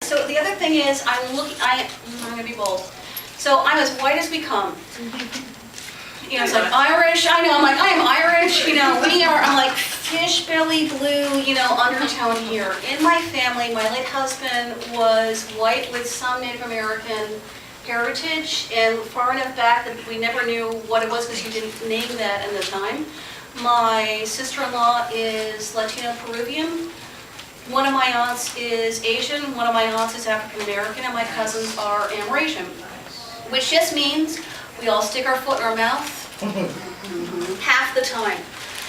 So the other thing is, I'm gonna be bold. So I'm as white as we come. You know, it's like Irish, I know, I'm like, I am Irish, you know, I'm like fish belly blue, you know, undertone here. In my family, my late husband was white with some Native American heritage, and far enough back that we never knew what it was because you didn't name that at the time. My sister-in-law is Latino Peruvian. One of my aunts is Asian, one of my aunts is African American, and my cousins are Amerasian. Which just means we all stick our foot in our mouth half the time.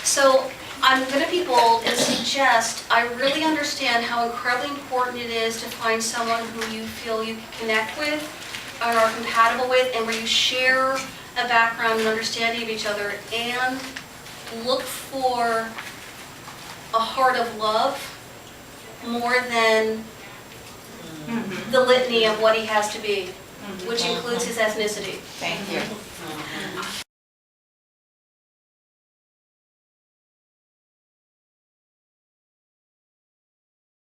So I'm going to be bold and suggest I really understand how incredibly important it is to find someone who you feel you can connect with or are compatible with, and where you share a background and understanding of each other, and look for a heart of love more than the litany of what he has to be, which includes his ethnicity. Thank you.